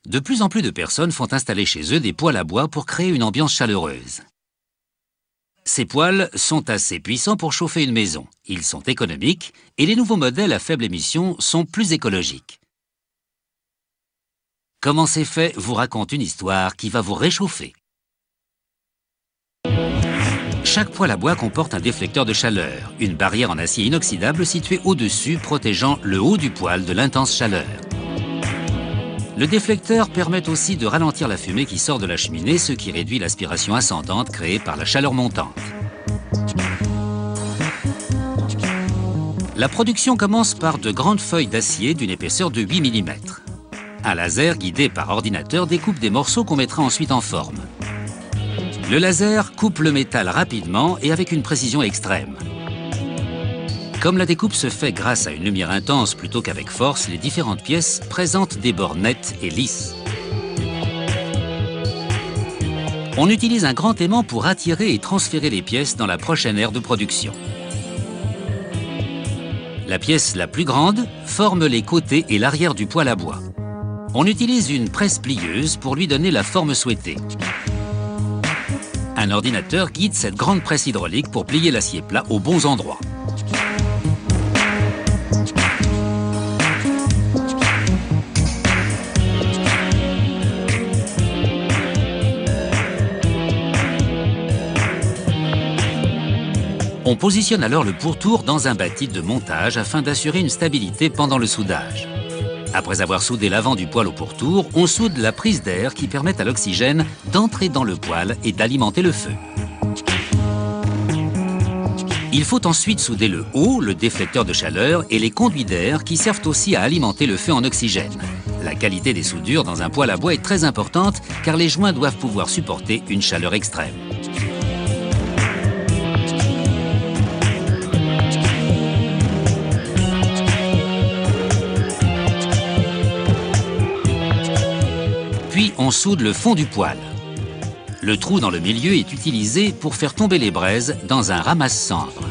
De plus en plus de personnes font installer chez eux des poêles à bois pour créer une ambiance chaleureuse. Ces poêles sont assez puissants pour chauffer une maison. Ils sont économiques et les nouveaux modèles à faible émission sont plus écologiques. Comment c'est fait vous raconte une histoire qui va vous réchauffer. Chaque poêle à bois comporte un déflecteur de chaleur, une barrière en acier inoxydable située au-dessus protégeant le haut du poêle de l'intense chaleur. Le déflecteur permet aussi de ralentir la fumée qui sort de la cheminée, ce qui réduit l'aspiration ascendante créée par la chaleur montante. La production commence par de grandes feuilles d'acier d'une épaisseur de 8 mm. Un laser guidé par ordinateur découpe des morceaux qu'on mettra ensuite en forme. Le laser coupe le métal rapidement et avec une précision extrême. Comme la découpe se fait grâce à une lumière intense plutôt qu'avec force, les différentes pièces présentent des bords nets et lisses. On utilise un grand aimant pour attirer et transférer les pièces dans la prochaine aire de production. La pièce la plus grande forme les côtés et l'arrière du poêle à bois. On utilise une presse plieuse pour lui donner la forme souhaitée. Un ordinateur guide cette grande presse hydraulique pour plier l'acier plat aux bons endroits. On positionne alors le pourtour dans un bâti de montage afin d'assurer une stabilité pendant le soudage. Après avoir soudé l'avant du poêle au pourtour, on soude la prise d'air qui permet à l'oxygène d'entrer dans le poêle et d'alimenter le feu. Il faut ensuite souder le haut, le déflecteur de chaleur et les conduits d'air qui servent aussi à alimenter le feu en oxygène. La qualité des soudures dans un poêle à bois est très importante car les joints doivent pouvoir supporter une chaleur extrême. Puis on soude le fond du poêle. Le trou dans le milieu est utilisé pour faire tomber les braises dans un ramasse-cendres.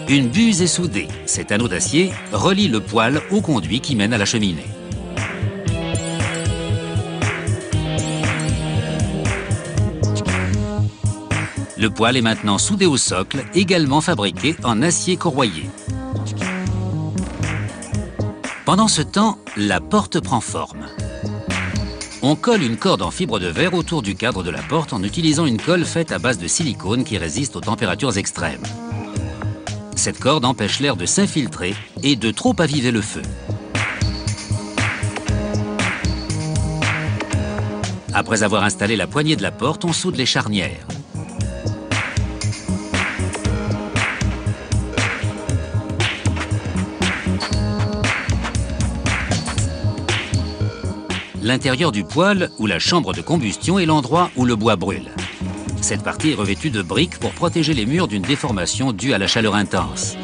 Une buse est soudée. Cet anneau d'acier relie le poêle au conduit qui mène à la cheminée. Le poêle est maintenant soudé au socle, également fabriqué en acier corroyé. Pendant ce temps, la porte prend forme. On colle une corde en fibre de verre autour du cadre de la porte en utilisant une colle faite à base de silicone qui résiste aux températures extrêmes. Cette corde empêche l'air de s'infiltrer et de trop aviver le feu. Après avoir installé la poignée de la porte, on soude les charnières. L'intérieur du poêle ou la chambre de combustion est l'endroit où le bois brûle. Cette partie est revêtue de briques pour protéger les murs d'une déformation due à la chaleur intense.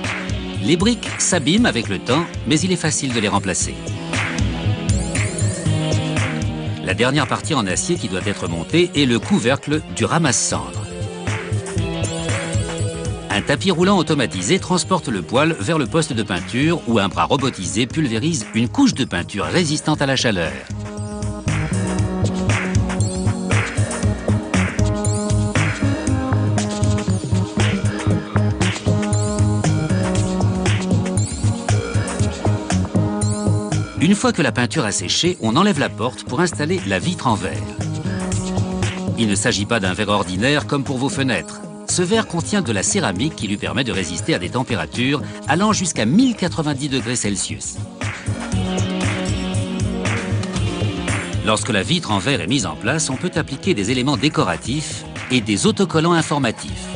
Les briques s'abîment avec le temps, mais il est facile de les remplacer. La dernière partie en acier qui doit être montée est le couvercle du ramasse-cendres. Un tapis roulant automatisé transporte le poêle vers le poste de peinture où un bras robotisé pulvérise une couche de peinture résistante à la chaleur. Une fois que la peinture a séché, on enlève la porte pour installer la vitre en verre. Il ne s'agit pas d'un verre ordinaire comme pour vos fenêtres. Ce verre contient de la céramique qui lui permet de résister à des températures allant jusqu'à 1090 degrés Celsius. Lorsque la vitre en verre est mise en place, on peut appliquer des éléments décoratifs et des autocollants informatifs.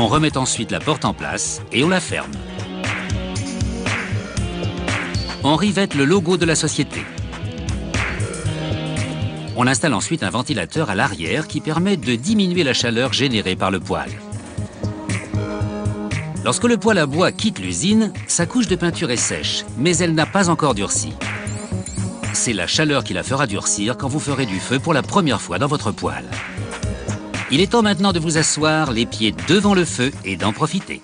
On remet ensuite la porte en place et on la ferme. On rivette le logo de la société. On installe ensuite un ventilateur à l'arrière qui permet de diminuer la chaleur générée par le poêle. Lorsque le poêle à bois quitte l'usine, sa couche de peinture est sèche, mais elle n'a pas encore durci. C'est la chaleur qui la fera durcir quand vous ferez du feu pour la première fois dans votre poêle. Il est temps maintenant de vous asseoir les pieds devant le feu et d'en profiter.